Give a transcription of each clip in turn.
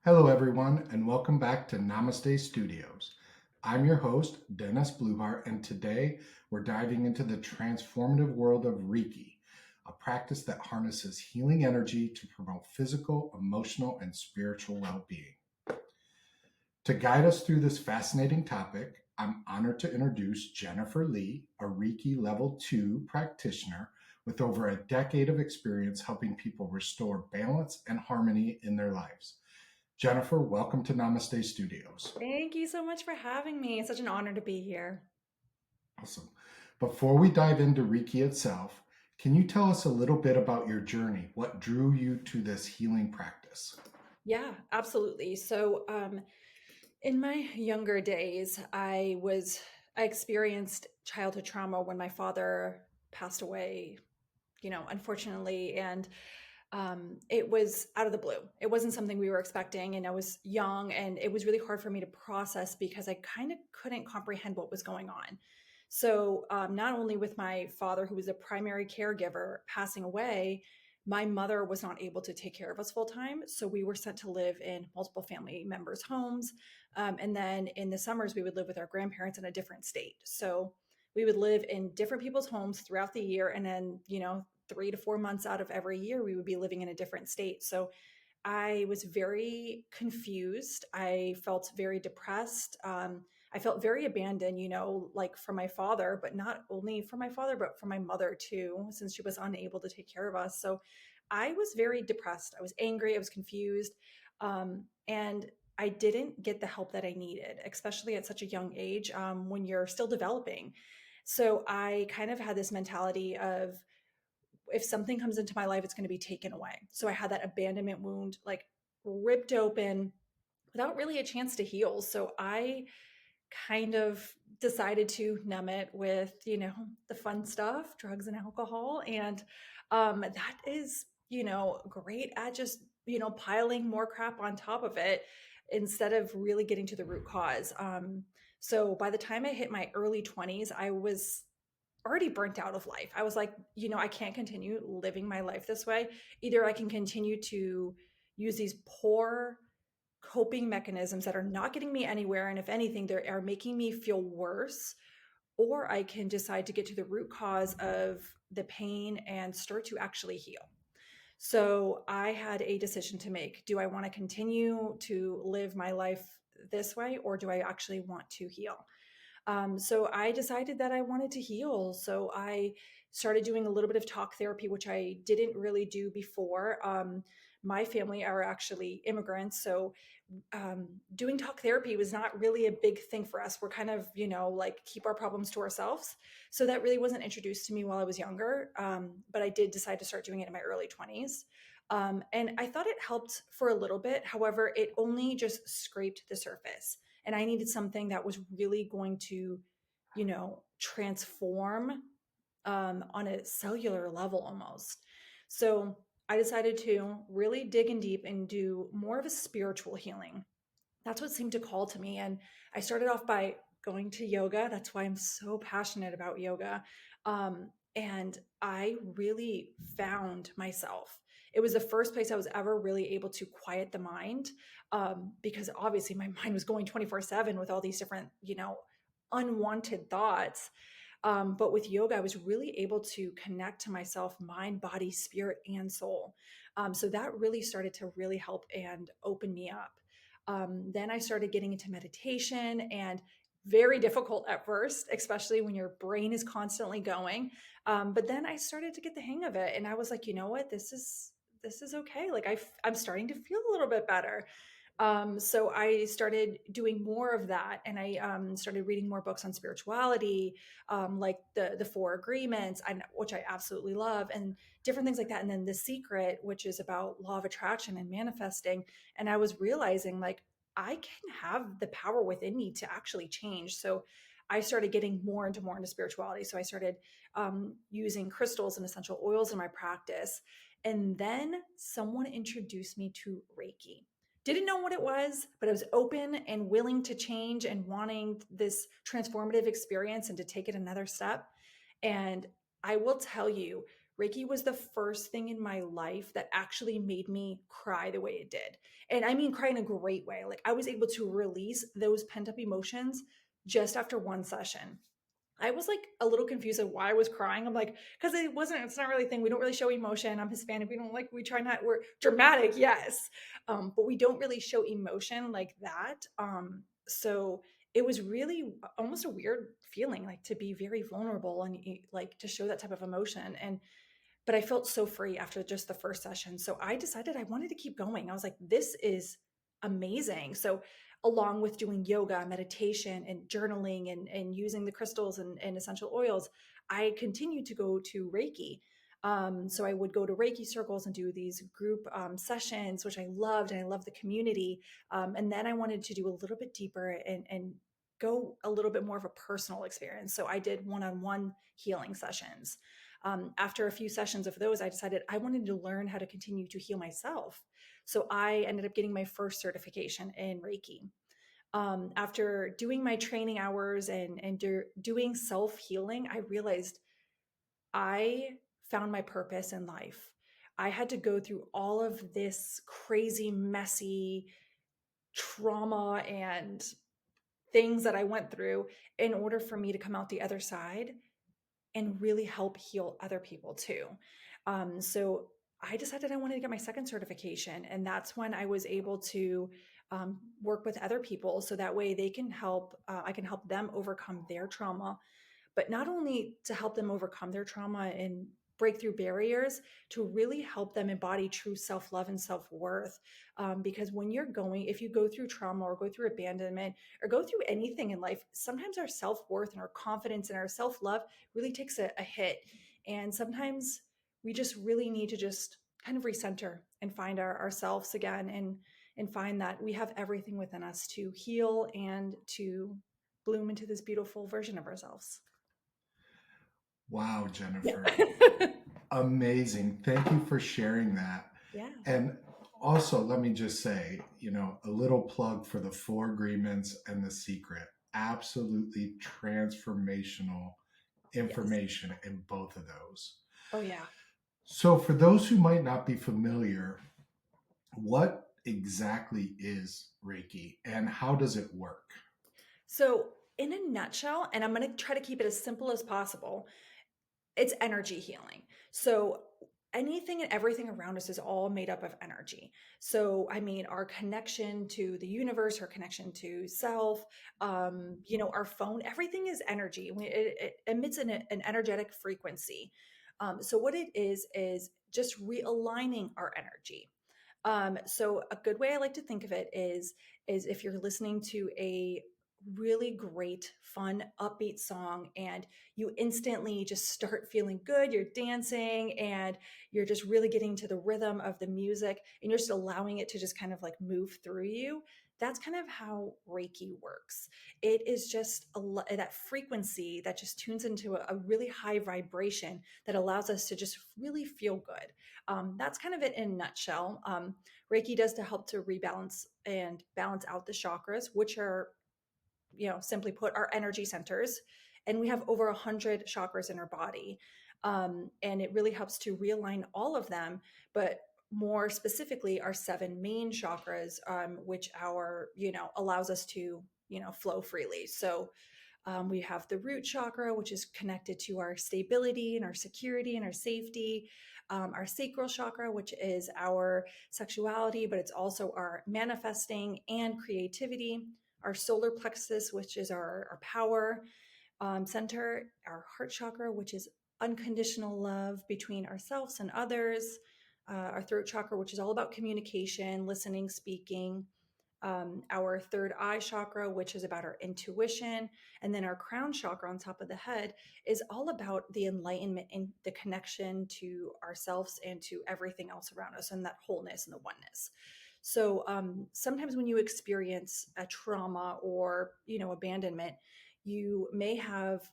Hello, everyone, and welcome back to Namaste Studios. I'm your host, Dennis Bluehart, and today we're diving into the transformative world of Reiki, a practice that harnesses healing energy to promote physical, emotional, and spiritual well being. To guide us through this fascinating topic, I'm honored to introduce Jennifer Lee, a Reiki Level 2 practitioner with over a decade of experience helping people restore balance and harmony in their lives. Jennifer, welcome to Namaste Studios. Thank you so much for having me. It's such an honor to be here. Awesome. Before we dive into Reiki itself, can you tell us a little bit about your journey? What drew you to this healing practice? Yeah, absolutely. In my younger days, I experienced childhood trauma when my father passed away, unfortunately, and it was out of the blue. It wasn't something we were expecting, and I was young, and it was really hard for me to process because I kind of couldn't comprehend what was going on. Not only with my father, who was a primary caregiver, passing away, my mother was not able to take care of us full time. So we were sent to live in multiple family members' homes. And then in the summers, we would live with our grandparents in a different state. So we would live in different people's homes throughout the year. And then, 3 to 4 months out of every year, we would be living in a different state. So I was very confused. I felt very depressed. I felt very abandoned, like from my father, but not only from my father, but from my mother too, since she was unable to take care of us. So I was very depressed. I was angry. I was confused. And I didn't get the help that I needed, especially at such a young age when you're still developing. So I kind of had this mentality of, if something comes into my life, it's going to be taken away. So I had that abandonment wound like ripped open without really a chance to heal. So I kind of decided to numb it with, the fun stuff, drugs and alcohol. And that is, great at just, piling more crap on top of it instead of really getting to the root cause. So by the time I hit my early 20s, I was already burnt out of life. I was like, I can't continue living my life this way. Either I can continue to use these poor coping mechanisms that are not getting me anywhere. And if anything, they are making me feel worse. Or I can decide to get to the root cause of the pain and start to actually heal. So I had a decision to make. Do I want to continue to live my life this way, or do I actually want to heal? So I decided that I wanted to heal. So I started doing a little bit of talk therapy, which I didn't really do before. My family are actually immigrants. So doing talk therapy was not really a big thing for us. We're kind of, like keep our problems to ourselves. So that really wasn't introduced to me while I was younger. But I did decide to start doing it in my early 20s. And I thought it helped for a little bit. However, it only just scraped the surface. And I needed something that was really going to, transform on a cellular level almost. So I decided to really dig in deep and do more of a spiritual healing. That's what seemed to call to me. And I started off by going to yoga. That's why I'm so passionate about yoga. And I really found myself. It was the first place I was ever really able to quiet the mind, because obviously my mind was going 24/7 with all these different, unwanted thoughts. But with yoga, I was really able to connect to myself, mind, body, spirit, and soul. So that really started to really help and open me up. Then I started getting into meditation, and very difficult at first, especially when your brain is constantly going. But then I started to get the hang of it, and I was like, you know what, this is okay. Like I'm starting to feel a little bit better. So I started doing more of that, and I started reading more books on spirituality, like the Four Agreements, which I absolutely love, and different things like that. And then The Secret, which is about law of attraction and manifesting. And I was realizing like I can have the power within me to actually change. So I started getting more into spirituality. So I started using crystals and essential oils in my practice. And then someone introduced me to Reiki. Didn't know what it was, but I was open and willing to change and wanting this transformative experience and to take it another step. And I will tell you, Reiki was the first thing in my life that actually made me cry the way it did. And I mean, cry in a great way. Like I was able to release those pent up emotions just after one session. I was like a little confused at why I was crying. I'm like, because it's not really a thing. We don't really show emotion. I'm Hispanic. We try not, we're dramatic, yes. But we don't really show emotion like that. So it was really almost a weird feeling, like to be very vulnerable and like to show that type of emotion. But I felt so free after just the first session. So I decided I wanted to keep going. I was like, this is amazing. So along with doing yoga, meditation, and journaling and using the crystals and essential oils, I continued to go to Reiki. So I would go to Reiki circles and do these group sessions, which I loved, and I loved the community. And then I wanted to do a little bit deeper and go a little bit more of a personal experience. So I did one-on-one healing sessions. After a few sessions of those, I decided I wanted to learn how to continue to heal myself. So I ended up getting my first certification in Reiki. After doing my training hours and doing self healing, I realized I found my purpose in life. I had to go through all of this crazy, messy trauma and things that I went through in order for me to come out the other side and really help heal other people too. So I decided I wanted to get my second certification, and that's when I was able to work with other people, so that way they can help. I can help them overcome their trauma, but not only to help them overcome their trauma and break through barriers, to really help them embody true self-love and self-worth. Because when if you go through trauma or go through abandonment or go through anything in life, sometimes our self-worth and our confidence and our self-love really takes a hit. And sometimes we just really need to just kind of recenter and find ourselves again, and find that we have everything within us to heal and to bloom into this beautiful version of ourselves. Wow, Yeah. Jennifer. Amazing. Thank you for sharing that. Yeah. And also, let me just say, a little plug for the Four Agreements and The Secret. Absolutely transformational Yes. information in both of those. Oh, yeah. So, for those who might not be familiar, what exactly is Reiki and how does it work? So, in a nutshell, and I'm going to try to keep it as simple as possible, it's energy healing. So, anything and everything around us is all made up of energy. So, I mean, our connection to the universe, our connection to self, our phone, everything is energy. It emits an energetic frequency. So, what it is just realigning our energy. So a good way I like to think of it is if you're listening to a really great, fun, upbeat song and you instantly just start feeling good, you're dancing and you're just really getting to the rhythm of the music and you're just allowing it to just kind of like move through you. That's kind of how Reiki works. It is just that frequency that just tunes into a really high vibration that allows us to just really feel good. That's kind of it in a nutshell. Reiki does to help to rebalance and balance out the chakras, which are, simply put, our energy centers. And we have over 100 chakras in our body. And it really helps to realign all of them, but more specifically, our seven main chakras, which allows us to, flow freely. So we have the root chakra, which is connected to our stability and our security and our safety. Our sacral chakra, which is our sexuality, but it's also our manifesting and creativity. Our solar plexus, which is our power center. Our heart chakra, which is unconditional love between ourselves and others. Our throat chakra, which is all about communication, listening, speaking. Our third eye chakra, which is about our intuition. And then our crown chakra on top of the head is all about the enlightenment and the connection to ourselves and to everything else around us and that wholeness and the oneness. So sometimes when you experience a trauma or, abandonment, you may have,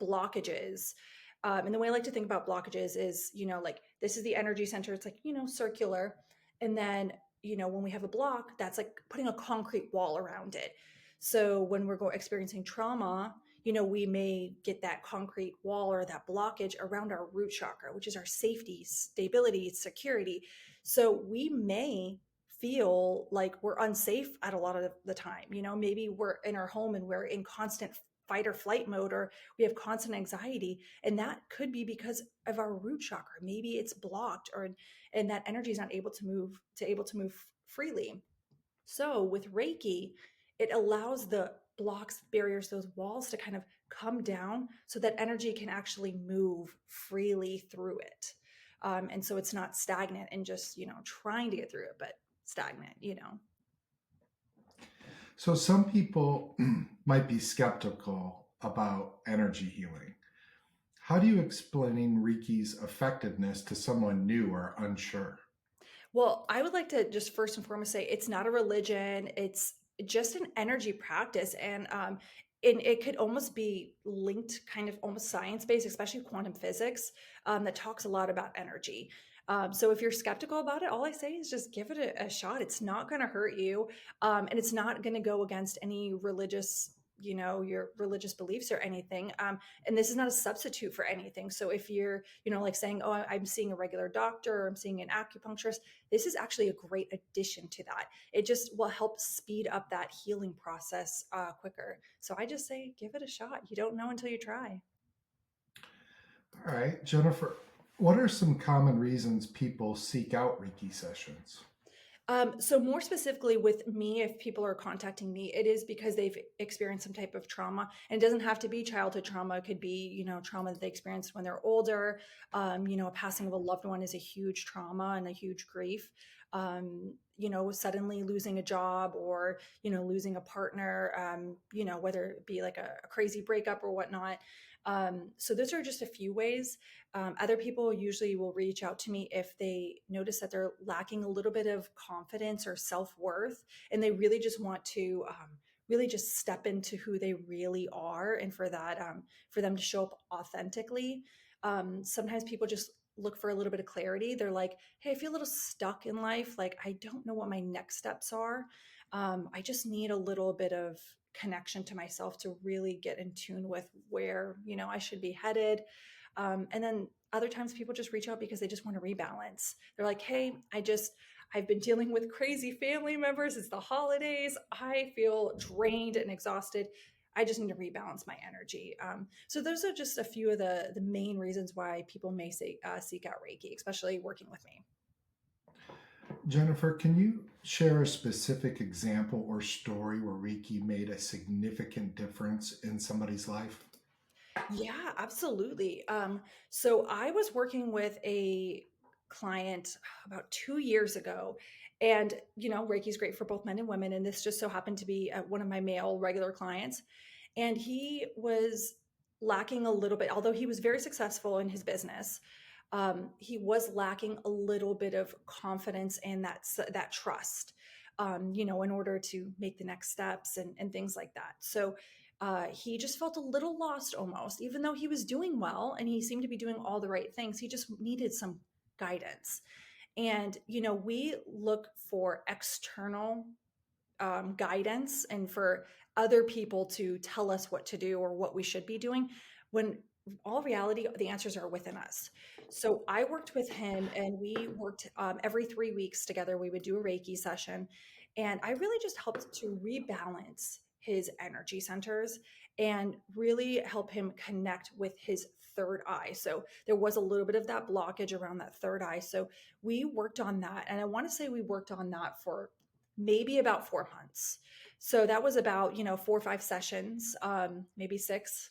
blockages. And the way I like to think about blockages is, like this is the energy center. It's like, circular. And then when we have a block, that's like putting a concrete wall around it. So when we're experiencing trauma, we may get that concrete wall or that blockage around our root chakra, which is our safety, stability, security. So we may feel like we're unsafe at a lot of the time. Maybe we're in our home and we're in constant fight or flight mode, or we have constant anxiety, and that could be because of our root chakra. Maybe it's blocked, or and that energy is not able to move freely. So with Reiki, it allows the blocks, barriers, those walls to kind of come down so that energy can actually move freely through it. And so it's not stagnant and just, trying to get through it, but stagnant. So some people might be skeptical about energy healing. How do you explain Reiki's effectiveness to someone new or unsure? Well, I would like to just first and foremost say it's not a religion. It's just an energy practice. And it could almost be linked kind of almost science based, especially quantum physics, that talks a lot about energy. So if you're skeptical about it, all I say is just give it a shot. It's not going to hurt you. And it's not going to go against any religious, your religious beliefs or anything. And this is not a substitute for anything. So if you're, like saying, oh, I'm seeing a regular doctor or I'm seeing an acupuncturist, this is actually a great addition to that. It just will help speed up that healing process quicker. So I just say, give it a shot. You don't know until you try. All right, Jennifer, what are some common reasons people seek out Reiki sessions? So more specifically with me, if people are contacting me, it is because they've experienced some type of trauma, and it doesn't have to be childhood trauma. It could be, trauma that they experienced when they're older. A passing of a loved one is a huge trauma and a huge grief. Suddenly losing a job, or, losing a partner, whether it be like a crazy breakup or whatnot. So those are just a few ways. Other people usually will reach out to me if they notice that they're lacking a little bit of confidence or self-worth, and they really just want to really just step into who they really are, and for that, for them to show up authentically. Sometimes people just look for a little bit of clarity. They're like, hey, I feel a little stuck in life. Like, I don't know what my next steps are. I just need a little bit of connection to myself to really get in tune with where, I should be headed. And then other times people just reach out because they just want to rebalance. They're like, hey, I've been dealing with crazy family members. It's the holidays. I feel drained and exhausted. I just need to rebalance my energy. So those are just a few of the main reasons why people may seek out Reiki, especially working with me. Jennifer, can you share a specific example or story where Reiki made a significant difference in somebody's life? Yeah, absolutely. So I was working with a client about 2 years ago, and Reiki is great for both men and women, and this just so happened to be one of my male regular clients, and he was lacking a little bit, although he was very successful in his business. He was lacking a little bit of confidence and that trust, in order to make the next steps and things like that. So he just felt a little lost almost, even though he was doing well and he seemed to be doing all the right things. He just needed some guidance. And, we look for external guidance and for other people to tell us what to do or what we should be doing, when all reality, the answers are within us. So I worked with him, and we worked every 3 weeks together. We would do a Reiki session, and I really just helped to rebalance his energy centers and really help him connect with his third eye. So there was a little bit of that blockage around that third eye. So we worked on that, and I want to say we worked on that for maybe about 4 months. So that was about, 4 or 5 sessions, maybe six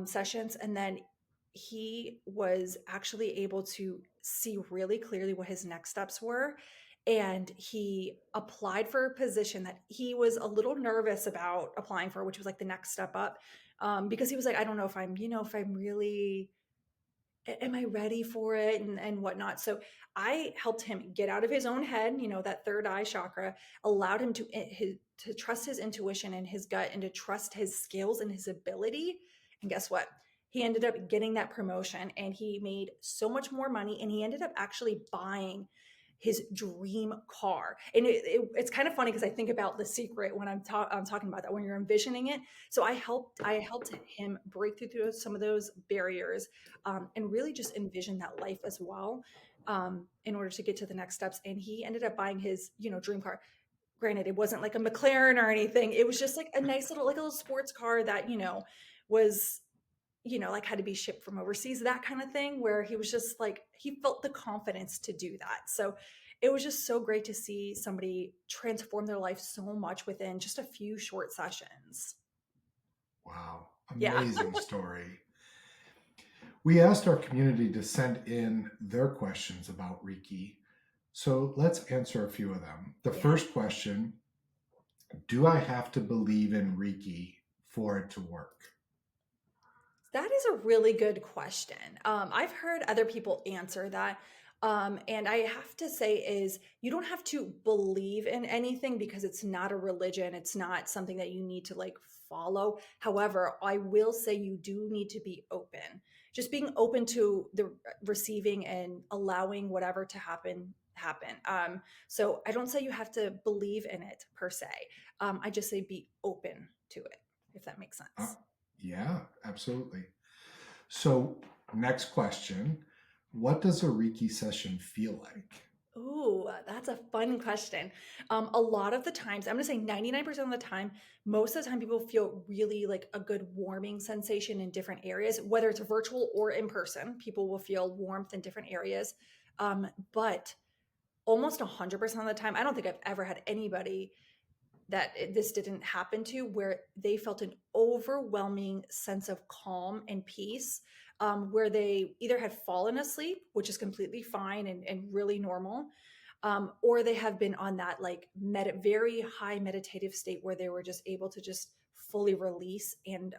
sessions. And then he was actually able to see really clearly what his next steps were. And he applied for a position that he was a little nervous about applying for, which was like the next step up. Because he was like, I don't know if if I'm really, am I ready for it, and whatnot. So I helped him get out of his own head, that third eye chakra, allowed him to trust his intuition and his gut, and to trust his skills and his ability. And guess what? He ended up getting that promotion, and he made so much more money, and he ended up actually buying his dream car. And it's kind of funny because I think about The Secret when I'm talking about that, when you're envisioning it. So I helped him break through some of those barriers, and really just envision that life as well, in order to get to the next steps. And he ended up buying his, dream car. Granted, it wasn't like a McLaren or anything. It was just like a nice little, like a little sports car that, was, like had to be shipped from overseas, that kind of thing, where he was just like, he felt the confidence to do that. So it was just so great to see somebody transform their life so much within just a few short sessions. Wow, Yeah. amazing story. We asked our community to send in their questions about Reiki. So let's answer a few of them. The Yeah. first question: do I have to believe in Reiki for it to work? That is a really good question. I've heard other people answer that. And I have to say is you don't have to believe in anything because it's not a religion. It's not something that you need to like follow. However, I will say you do need to be open. Just being open to the receiving and allowing whatever to happen. So I don't say you have to believe in it per se. I just say be open to it, if that makes Uh, sense. yeah, absolutely. So, next question: what does a Reiki session feel like? Ooh, that's a fun question. A lot of the times, I'm going to say 99% of the time, most of the time, people feel really like a good warming sensation in different areas, whether it's virtual or in person. People will feel warmth in different areas. But almost 100% of the time, I don't think I've ever had anybody that this didn't happen to, where they felt an overwhelming sense of calm and peace, where they either had fallen asleep, which is completely fine and really normal, or they have been on that like very high meditative state where they were just able to just fully release and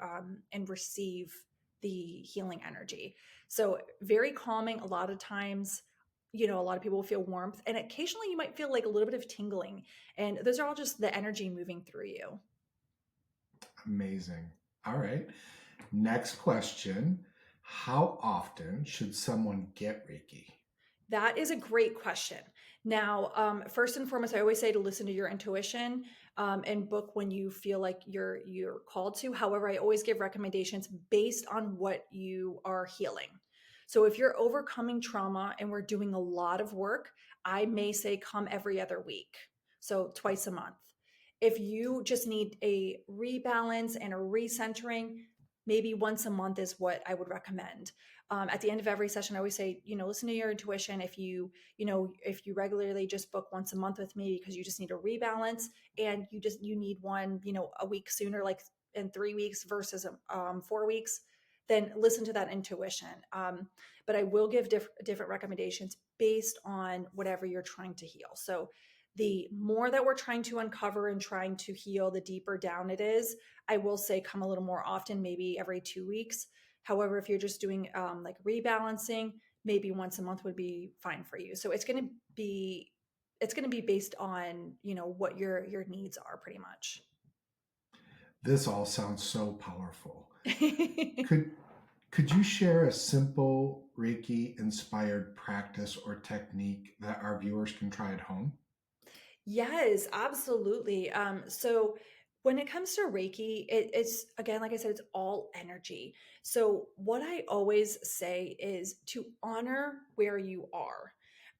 receive the healing energy. So very calming. A lot of times, a lot of people will feel warmth, and occasionally you might feel like a little bit of tingling, and those are all just the energy moving through you. Amazing. All right. Next question: how often should someone get Reiki? That is a great question. Now, first and foremost, I always say to listen to your intuition, and book when you feel like you're called to. However, I always give recommendations based on what you are healing. So if you're overcoming trauma and we're doing a lot of work, I may say come every other week, so twice a month. If you just need a rebalance and a recentering, maybe once a month is what I would recommend. At the end of every session, I always say, listen to your intuition. If you regularly just book once a month with me because you just need a rebalance, and you need one, a week sooner, like in 3 weeks versus 4 weeks, then listen to that intuition. But I will give different recommendations based on whatever you're trying to heal. So the more that we're trying to uncover and trying to heal, the deeper down it is. I will say come a little more often, maybe every 2 weeks. However, if you're just doing like rebalancing, maybe once a month would be fine for you. So it's going to be based on what your needs are, pretty much. This all sounds so powerful. Could could you share a simple Reiki inspired practice or technique that our viewers can try at home? Yes, absolutely. So when it comes to Reiki, it's again, like I said, it's all energy. So what I always say is to honor where you are.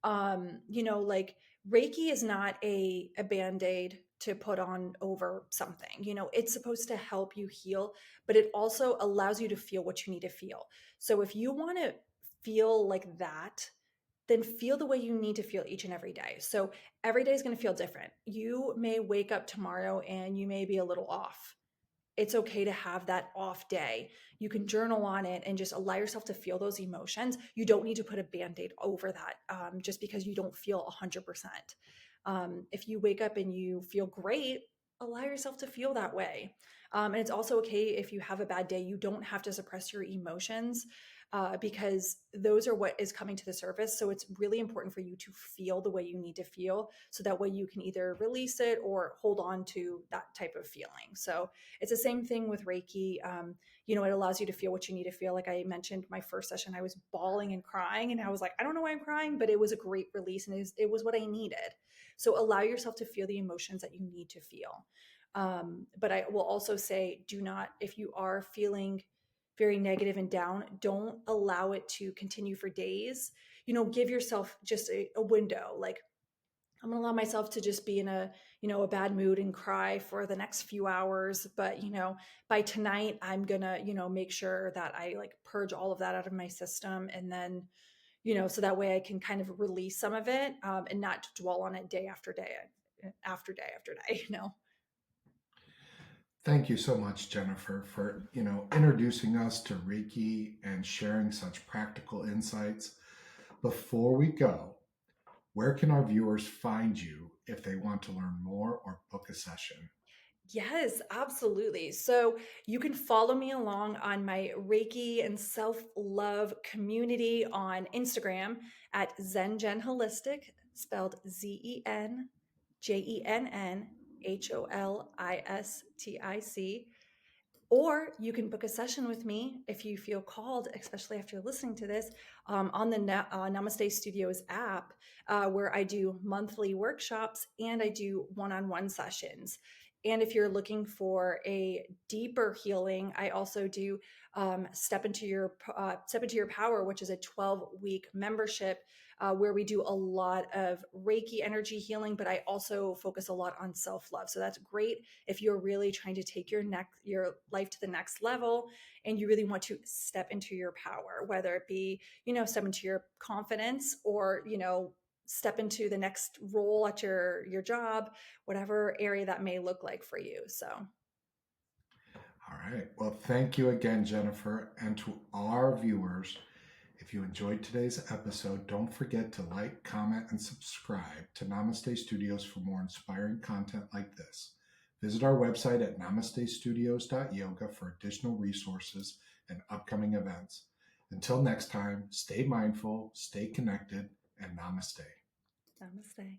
Like Reiki is not a band-aid to put on over something. It's supposed to help you heal, but it also allows you to feel what you need to feel. So if you want to feel like that, then feel the way you need to feel each and every day. So every day is going to feel different. You may wake up tomorrow and you may be a little off. It's okay to have that off day. You can journal on it and just allow yourself to feel those emotions. You don't need to put a band-aid over that, just because you don't feel 100%. If you wake up and you feel great, allow yourself to feel that way. And it's also okay if you have a bad day. You don't have to suppress your emotions because those are what is coming to the surface. So it's really important for you to feel the way you need to feel so that way you can either release it or hold on to that type of feeling. So it's the same thing with Reiki. It allows you to feel what you need to feel. Like I mentioned, my first session, I was bawling and crying, and I was like, I don't know why I'm crying, but it was a great release, and it was what I needed. So allow yourself to feel the emotions that you need to feel. But I will also say, do not, if you are feeling very negative and down, don't allow it to continue for days. Give yourself just a window. Like, I'm gonna allow myself to just be in a bad mood and cry for the next few hours. But by tonight, I'm gonna make sure that I like purge all of that out of my system, and then so that way I can kind of release some of it, and not dwell on it day after day after day after day. Thank you so much, Jennifer, for introducing us to Reiki and sharing such practical insights. Before we go, where can our viewers find you if they want to learn more or book a session? Yes, absolutely. So you can follow me along on my Reiki and self love community on Instagram at ZenGen Holistic, spelled ZenJennHolistic. Or you can book a session with me if you feel called, especially after listening to this, on the Namaste Studios app, where I do monthly workshops and I do one-on-one sessions. And if you're looking for a deeper healing, I also do Step into Your Power, which is a 12-week membership where we do a lot of Reiki energy healing, but I also focus a lot on self-love. So that's great if you're really trying to take your life to the next level and you really want to step into your power, whether it be step into your confidence or step into the next role at your job, whatever area that may look like for you. So All right. Well, thank you again, Jennifer. And to our viewers, if you enjoyed today's episode, don't forget to like, comment, and subscribe to Namaste Studios for more inspiring content like this. Visit our website at namastestudios.yoga for additional resources and upcoming events. Until next time, stay mindful, stay connected, and namaste. namaste.